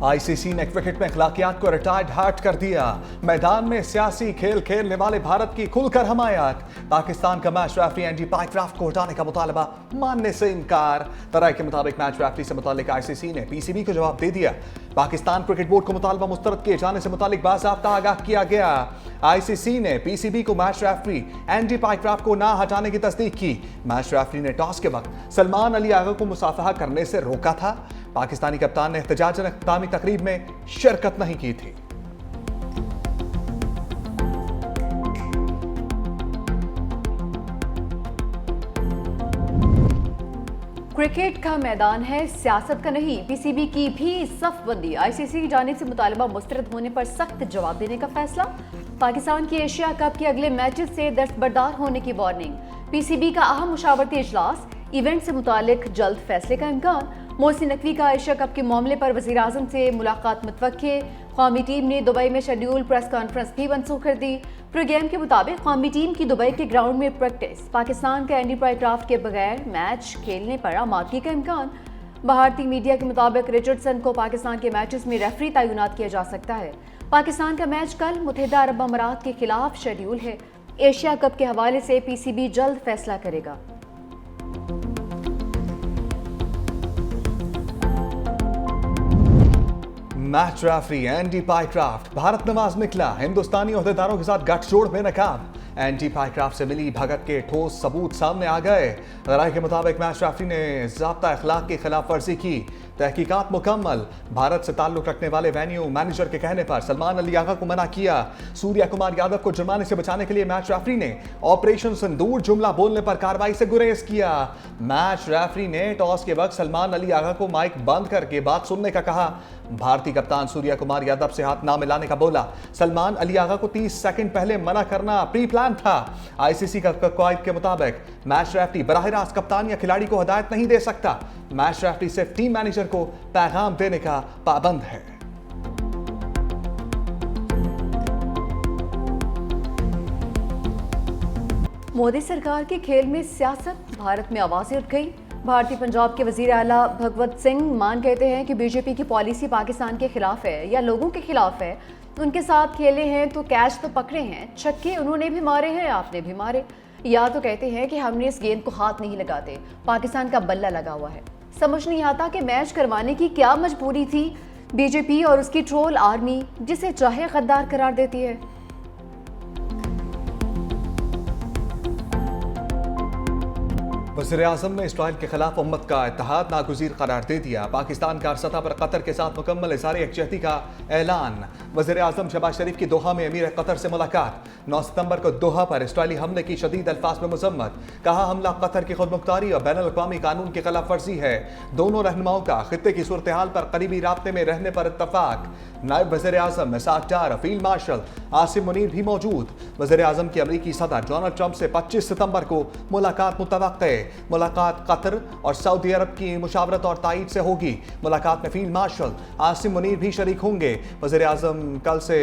ICC ने cricket में अखलाकियात को रिटायर्ड हार्ट कर दिया। मैदान में सियासी खेल खेलने वाले भारत की खुलकर हमायत। पाकिस्तान का मैच रेफरी एंडी पाइक्राफ्ट को हटाने का मुतालबा मानने से इनकार। तराई के मुताबिक मैच रेफरी से मुतालिक आईसीसी ने पीसीबी को जवाब दे दिया। पाकिस्तान क्रिकेट बोर्ड को मुतालबा मुस्तरद किए जाने से मुतालिक बाज़ाब्ता आगाह किया गया। आईसीसी ने पीसीबी को मैच रेफरी एंडी पाइक्राफ्ट को ना हटाने की तस्दीक की। मैच रेफरी ने टॉस के वक्त सलमान अली आगा को मुसाफहा करने से रोका था। पाकिस्तानी कप्तान ने एहतजाजन इख्तितामी तकरीब में शिरकत नहीं की थी। क्रिकेट का मैदान है, सियासत का नहीं। पीसीबी की भी सफबंदी। आईसीसी की जानिब से मुतालबा मुस्तरद होने पर सख्त जवाब देने का फैसला। पाकिस्तान की एशिया कप के अगले मैचेस से दस्तबरदार होने की वार्निंग। पीसीबी का अहम मुशावरती इजलास, इवेंट से मुतालिक जल्द फैसले का इम्कान। मोहसिन नकवी का एशिया कप के मामले पर वज़ीर आज़म से मुलाकात मुतवक्के। कौमी टीम ने दुबई में शेड्यूल प्रेस कॉन्फ्रेंस भी मनसूख कर दी। प्रोग्राम के मुताबिक कौमी टीम की दुबई के ग्राउंड में प्रैक्टिस। पाकिस्तान का एंडी पाइक्राफ्ट के बगैर मैच खेलने पर आमादगी का इम्कान। भारतीय मीडिया के मुताबिक रिचर्डसन को पाकिस्तान के मैचेस में रेफरी तैनात किया जा सकता है। पाकिस्तान का मैच कल मुत्तहिदा अरब अमारात के खिलाफ शेड्यूल है। एशिया कप के हवाले से पीसीबी जल्द फैसला करेगा। Match referee Andy Pycroft Bharat Nawaz निकला। हिंदुस्तानी ओहदेदारों के साथ गठजोड़ में नाकाम। एंडी पाइक्राफ्ट से मिली भगत के ठोस सबूत सामने आ गए। राय के मुताबिक मैच रेफरी ने ज़ाब्ता अखलाक की खिलाफ वर्जी की। तहकीकात मुकम्मल। भारत से ताल्लुक रखने वाले वेन्यू मैनेजर के कहने पर सलमान अली आगा को मना किया। सूर्या कुमार यादव को जुर्माने से बचाने के लिए मैच रेफरी ने ऑपरेशन सिंदूर जुमला बोलने पर कार्रवाई से गुरेज किया। मैच रेफरी ने टॉस के वक्त सलमान अली आगा को माइक बंद करके बात सुनने का कहा। भारतीय कप्तान सूर्या कुमार यादव से हाथ ना मिलाने का बोला। सलमान अली आगा को 30 सेकंड पहले मना करना प्री प्लान था। आईसीसी का कवायद के मुताबिक मैच रेफरी बराह रास्त कप्तान या खिलाड़ी को हिदायत नहीं दे सकता। मैच रेफरी सिर्फ टीम मैनेजर को पैगाम देने का पाबंद है। मोदी सरकार के खेल में सियासत, भारत में आवाजें उठ गई। भारतीय पंजाब के वजीर आला भगवत सिंह मान कहते हैं कि बीजेपी की पॉलिसी पाकिस्तान के खिलाफ है या लोगों के खिलाफ है। उनके साथ खेले हैं तो कैच तो पकड़े हैं, छक्के उन्होंने भी मारे हैं, आपने भी मारे। या तो कहते हैं कि हमने इस गेंद को हाथ नहीं लगाते, पाकिस्तान का बल्ला लगा हुआ है। समझ नहीं आता कि मैच करवाने की क्या मजबूरी थी बीजेपी और उसकी ट्रोल आर्मी, जिसे चाहे गद्दार करार देती है। वज़ीर-ए-आज़म ने इसराइल के खिलाफ उम्मत का इत्तेहाद नागुज़ीर करार दे दिया। पाकिस्तान का हर सतह पर कतर के साथ मुकम्मल इज़हार यकजहती का ऐलान। वज़ीर-ए-आज़म शहबाज शरीफ की दोहा में अमीर कतर से मुलाकात। 9 सितंबर को दोहा पर इसराइली हमले की शदीद अल्फाज में मजम्मत। कहा हमला कतर की खुदमुख्तारी और बैनुल अक़वामी कानून की खिलाफ वर्जी है। दोनों रहनुमाओं का खित्ते की सूरत हाल पर करीबी राब्ते में रहने पर इत्तफाक। नायब वज़ीर-ए-आज़म मिसाक डार और फील्ड मार्शल आसिम मुनीर भी मौजूद। वज़ीर-ए-आज़म की अमरीकी सदर डोनाल्ड ट्रंप से 25 सितंबर को मुलाकात मुतवक्के। मुलाकात कतर और सऊदी अरब की मुशावरत और तायीद से होगी। मुलाकात में फील्ड मार्शल आसिम मुनीर भी शरीक होंगे। वज़ीर-ए-आज़म कल से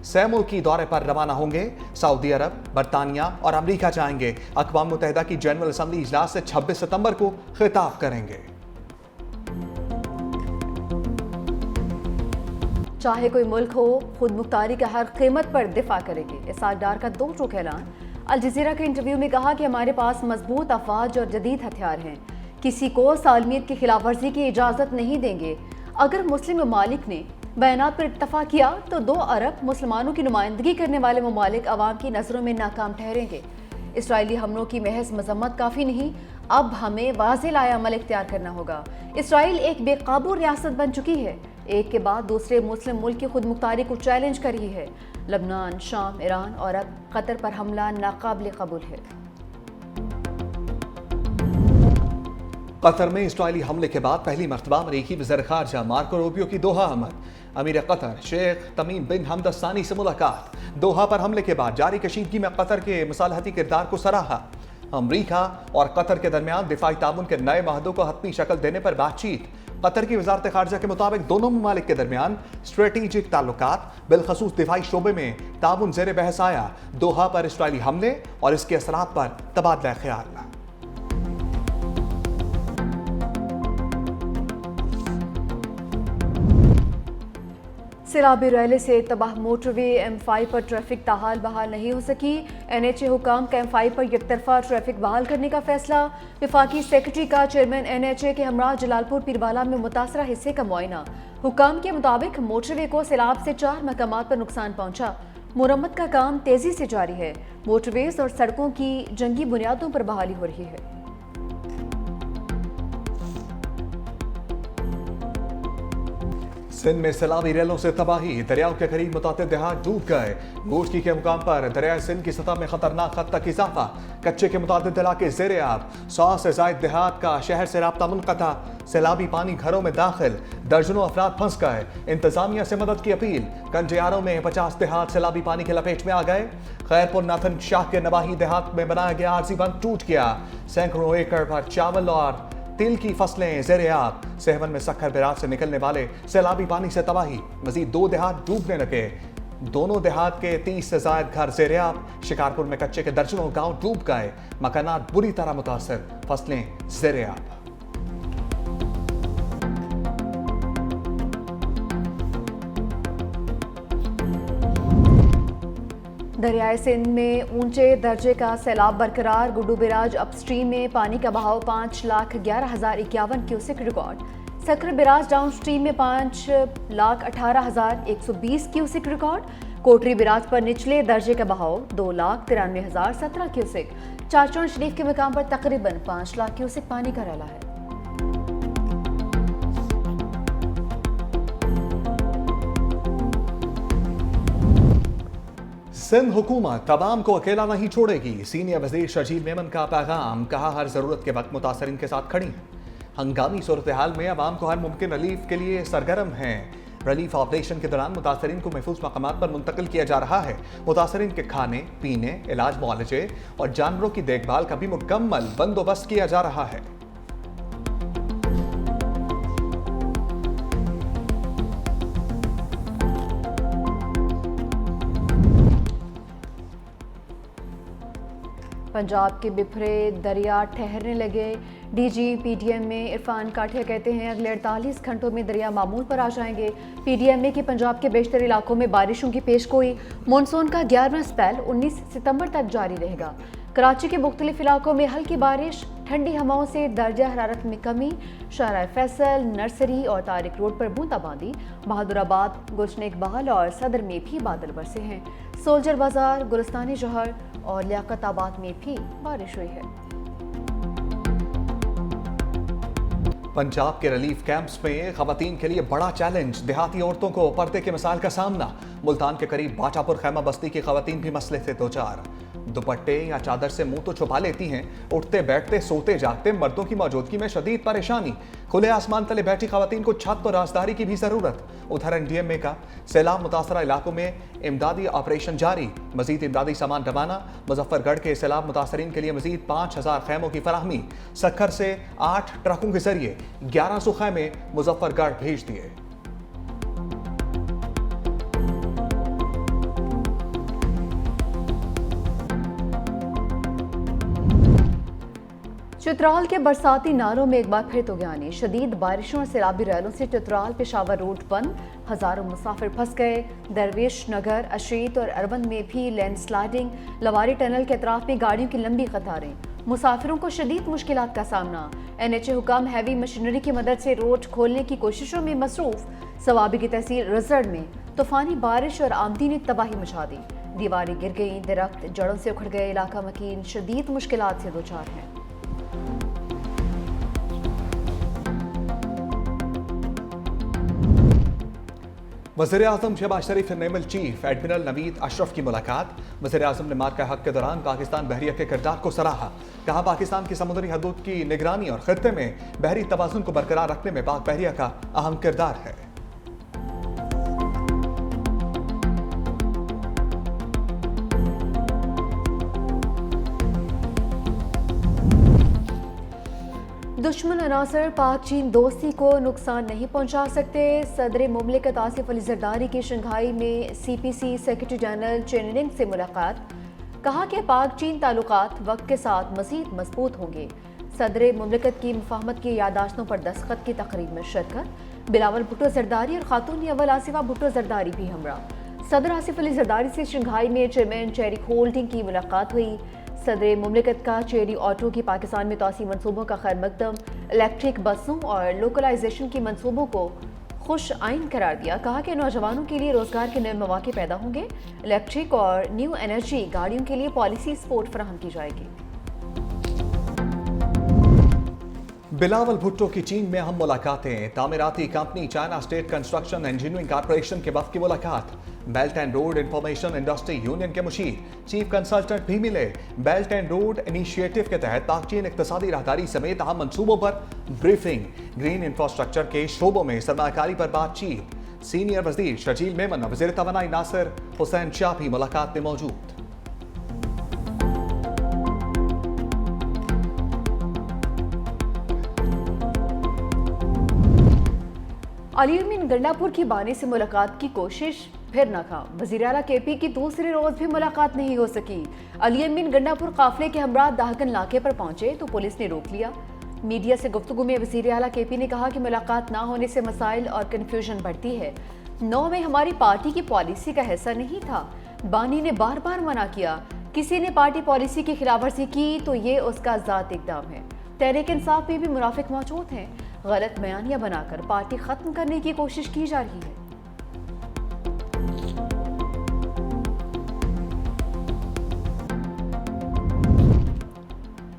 सैमुल की दौरे पर रवाना होंगे। सऊदी अरब, बरतानिया और अमरीका जाएंगे। अक़वाम मुत्तहिदा की जनरल असम्बली इजलास से 26 सितंबर को खिताब करेंगे। चाहे कोई मुल्क हो, खुद मुख्तारी का हर कीमत पर दिफा करेगी। इसाक डार का दो टूक ऐलान। अल जज़ीरा के इंटरव्यू में कहा कि हमारे पास मजबूत अफवाज और जदीद हथियार हैं, किसी को सालमियत की खिलाफ वर्जी की इजाज़त नहीं देंगे। अगर मुस्लिम ममालिक ने बयानात पर इत्तफाक किया तो 2 अरब मुसलमानों की नुमाइंदगी करने वाले ममालिक अवाम की नज़रों में नाकाम ठहरेंगे। इसराइली हमलों की महज मजम्मत काफ़ी नहीं, अब हमें वाज़ेह लाया अमल इख्तियार करना होगा। इसराइल एक बेकाबू रियासत बन चुकी है, एक के बाद दूसरे मुस्लिम मुल्क की खुद मुख्तारी को चैलेंज कर रही है। लबनान, शाम, ईरान और अब कतर पर हमला नाकाबिल कबूल है। कतर में इसराइली हमले के बाद पहली मर्तबा अमरीकी वज़ीर ख़ारजा मार्को रूबियो की दोहा आमद। अमीर कतर शेख तमीम बिन हमद अल सानी से मुलाकात। दोहा पर हमले के बाद जारी कशीदगी में कतर के मसालहती किरदार को सराहा। अमरीका और कतर के दरमियान दिफाई ताउन के नए माहदों को हतमी शक्ल देने पर बातचीत। कतर की वजारत खारजा के मुताबिक दोनों ममालिक के दरमियान स्ट्रेटेजिक ताल्लुकात बिलखसूस दिफाई शोबे में ताउन ज़ेर बहस आया। दोहा पर इसराइली हमले और इसके असरात पर तबादला ख्याल। सैलाबी रैली से तबाह मोटरवे M5 पर ट्रैफिक ताहाल बहाल नहीं हो सकी। NHA हुकाम का M5 पर यकतरफा ट्रैफिक बहाल करने का फैसला। वफाकी सेक्रेटरी का चेयरमैन NHA के हमरा जलालपुर पीरवाला में मुतासरा हिस्से का मुआयना। हुकाम के मुताबिक मोटरवे को सैलाब से 4 मकामात पर नुकसान पहुंचा। मुरम्मत का काम तेजी से जारी है। मोटरवेज और सड़कों की जंगी बुनियादों पर बहाली हो रही है। सिंध में सैलाबी रेलों से तबाही, दरियाओं के करीब मुतातिद देहात डूब गए। गोश्ती के मुकाम पर दरियाए सिंध की सतह में खतरनाक हद तक इजाफा। कच्चे के मुतातिद इलाके ज़ेरे आब, 100 से जायद देहात का शहर से राब्ता मुनक़ता। सैलाबी पानी घरों में दाखिल, दर्जनों अफराद फंस गए। इंतजामिया से मदद की अपील। कंजियारों में 50 देहात सैलाबी पानी के लपेट में आ गए। खैरपुर नाथन शाह के नवाही देहात में बनाया गया आरजी बंद टूट गया। सैकड़ों एकड़ पर चावल और तिल की फसलें ज़ेरे आब। सहवन में सक्खर बैराज से निकलने वाले सैलाबी पानी से तबाही, मजीद 2 देहात डूबने लगे। दोनों देहात के 30 से जायद घर ज़ेरे आब। शिकारपुर में कच्चे के दर्जनों गांव डूब गए। मकानात बुरी तरह मुतासर, फसलें ज़ेरे आब। दरियाए सिंध में ऊंचे दर्जे का सैलाब बरकरार। गुड्डू बिराज अपस्ट्रीम में पानी का बहाव 5,11,051 cusec record. Sukkur barrage downstream में 5,18,120 क्यूसेक रिकॉर्ड। कोटरी बिराज पर निचले दर्जे का बहाव 2,93,017 क्यूसेक। चाचौड़ शरीफ के मकाम पर तकरीबन 5 लाख क्यूसेक पानी का रैला है। सिंध हुकूमत तमाम को अकेला नहीं छोड़ेगी। सीनियर वजीर शर्जील मेमन का पैगाम, कहा हर जरूरत के वक्त मुतासरीन के साथ खड़ी। हंगामी सूरत हाल में अवाम को हर मुमकिन रिलीफ के लिए सरगर्म हैं। रिलीफ ऑपरेशन के दौरान मुतासरीन को महफूज मकामात पर मुंतकिल किया जा रहा है। मुतासरीन के खाने पीने, इलाज मुआलजे और जानवरों की देखभाल का भी मुकम्मल बंदोबस्त किया जा रहा है। पंजाब के बिफरे दरिया ठहरने लगे। डीजी पीडीएम में इरफान काठिया कहते हैं अगले 48 घंटों में दरिया मामूल पर आ जाएंगे। पीडीएम के पंजाब के बेशतर इलाकों में बारिशों की पेशगोई। मानसून का 11वां स्पेल 19 सितंबर तक जारी रहेगा। कराची के मुख्तलिफ इलाकों में हल्की बारिश, ठंडी हवाओं से दर्जा हरारत में कमी। शाहराह फैसल, नर्सरी और तारिक रोड पर बूंदाबांदी। बहादुराबाद, गुलशनेक बहाल और सदर में भी बादल बरसे हैं। सोल्जर बाजार, गुलिस्तानी जहर और लियाकताबाद में भी बारिश हुई है। पंजाब के रिलीफ कैंप्स में खवातीन के लिए बड़ा चैलेंज। देहाती औरतों को पर्दे के मसाइल का सामना। मुल्तान के करीब बाटापुर खैमा बस्ती की खवातीन भी मसले से दो चार। दुपट्टे या चादर से मुंह तो छुपा लेती हैं, उठते बैठते सोते जागते मर्दों की मौजूदगी में शदीद परेशानी। खुले आसमान तले बैठी खवातीन को छत और राजदारी की भी जरूरत। उधर NDMA का सैलाब मुतासरा इलाकों में इमदादी ऑपरेशन जारी। मजीद इमदादी सामान रवाना। मुजफ्फरगढ़ के सैलाब मुतासरीन के लिए मजीद 5,000 खैमों की फराहमी। सक्खर से 8 ट्रकों के जरिए 1100 खैमे मुजफ्फरगढ़ भेज दिए। चित्राल के बरसाती नालों में एक बार फिर तूफ़ानी। शदीद बारिशों और सैलाबी रैलों से चित्राल पेशावर रोड बंद। हजारों मुसाफिर फंस गए। दरवेश नगर, अशरीत और अरबन में भी लैंडस्लाइडिंग। लवारी टनल के अतराफ में गाड़ियों की लंबी कतारें। मुसाफिरों को शदीद मुश्किलात का सामना। NHA हुकाम हैवी मशीनरी की मदद से रोड खोलने की कोशिशों में मसरूफ। सवाबी की तहसील रजड़ में तूफानी बारिश और आमदी ने तबाही मचा दी। दीवारें गिर गईं, दरख्त जड़ों से उखड़ गए। इलाका मकीन शदीद मुश्किलात से दो चार हैं। वज़ीर-ए-आज़म शहबाज शरीफ से naval chief admiral Naveed Ashraf की मुलाकात। वज़ीर-ए-आज़म ने मार्का हक के दौरान पाकिस्तान बहरिया के किरदार को सराहा। कहा पाकिस्तान की समुद्री हदूद की निगरानी और खित्ते में बहरी तवाज़ुन को बरकरार रखने में पाक बहरिया का अहम किरदार है। दुश्मन अनासर पाक चीन दोस्ती को नुकसान नहीं पहुंचा सकते। सदर मुमलिकत आसिफ अली जरदारी की शंघाई में CPC सेक्रेटरी जनरल चेनिंग से मुलाकात। कहा कि पाक चीन ताल्लुकात वक्त के साथ मज़ीद मजबूत होंगे। सदर मुमलिकत की मुफाहमत की यादाश्तों पर दस्तखत की तकरीब में शिरकत। बिलावल भुट्टो जरदारी और खातून अव्वल आसिफा भुट्टो जरदारी भी हमरा। सदर आसिफ अली जरदारी से शंघाई में चेयरमैन चेरी होल्डिंग की मुलाकात हुई। सदर मुमलिकत का चेरी ऑटो की पाकिस्तान में तोसी मनसूबों का खैर मकदम, इलेक्ट्रिक बसों और लोकलाइजेशन की मनसूबों को खुश आइन करार दिया। कहा कि नौजवानों के लिए रोजगार के नए मौके पैदा होंगे। इलेक्ट्रिक और न्यू एनर्जी गाड़ियों के लिए पॉलिसी सपोर्ट फराहम की जाएगी। बिलावल भुट्टो की चीन में अहम मुलाकातें। तामीराती company China state construction engineering corporation के वफद की मुलाकात। Belt and road information industry union के मुशीर चीफ कंसल्टेंट भी मिले। बेल्ट एंड रोड इनिशिएटिव के तहत पाक चीन इक्तिसादी राहदारी समेत अहम मनसूबों पर ब्रीफिंग। ग्रीन इंफ्रास्ट्रक्चर के शोबों में सरमाकारी पर बातचीत। सीनियर वजीर शजील मेमन और वजीर तवानाई नासिर हुसैन शाह भी मुलाकात में मौजूद। अलीमीन गंडापुर की बानी से मुलाकात की कोशिश फिर नाकाम। वज़ीर आला केपी की दूसरे रोज भी मुलाकात नहीं हो सकी। अलीमीन गंडापुर काफिले के हमरा दाहकन नाके पर पहुंचे तो पुलिस ने रोक लिया। मीडिया से गुफ्तगू में वज़ीर आला केपी ने कहा कि मुलाकात ना होने से मसाइल और कन्फ्यूजन बढ़ती है। 9 में हमारी पार्टी की पॉलिसी का हिस्सा नहीं था। बानी ने बार बार मना किया। किसी ने पार्टी पॉलिसी की खिलाफवर्जी की तो ये उसका ज़ात इक़दाम है। तहरीक इंसाफ में भी मुनाफिक मौजूद हैं। गलत बयानियां बनाकर पार्टी खत्म करने की कोशिश की जा रही है।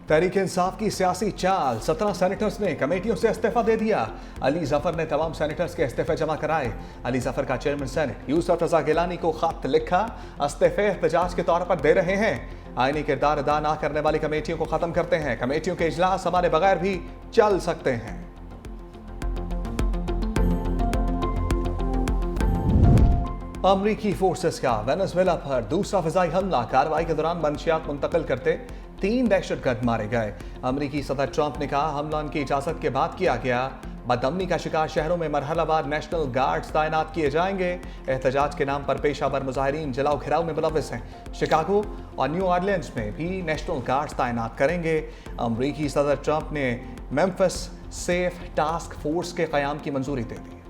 तहरीक इंसाफ की सियासी चाल। 17 सेनेटर्स ने कमेटियों से इस्तीफा दे दिया। अली जफर ने तमाम सेनेटर्स के इस्तीफे जमा कराए। अली जफर का चेयरमैन सेनेट यूसुफ रजा गिलानी को खत लिखा। इस्तीफे एहतजाज के तौर पर दे रहे हैं। आईनी किरदार अदा ना करने वाली कमेटियों को खत्म करते हैं। कमेटियों के इजलास हमारे बगैर भी चल सकते हैं। अमरीकी फोर्सेस का वेनेजुएला पर दूसरा फिजाई हमला। कार्रवाई के दौरान मंशियात मुंतकिल करते 3 दहशतगर्द मारे गए। अमरीकी सदर ट्रंप ने कहा हमला उनकी इजाजत के बाद किया गया। बदअमनी का शिकार शहरों में मरहलावार नेशनल गार्ड्स तैनात किए जाएंगे। एहतजाज के नाम पर पेशावर मुजाहिरीन जलाओ घिराव में मुलविस हैं। शिकागो और न्यू ऑरलियंस में भी नेशनल गार्ड्स तैनात करेंगे। अमरीकी सदर ट्रंप ने मेम्फिस सेफ टास्क फोर्स के क़याम की मंजूरी दे दी।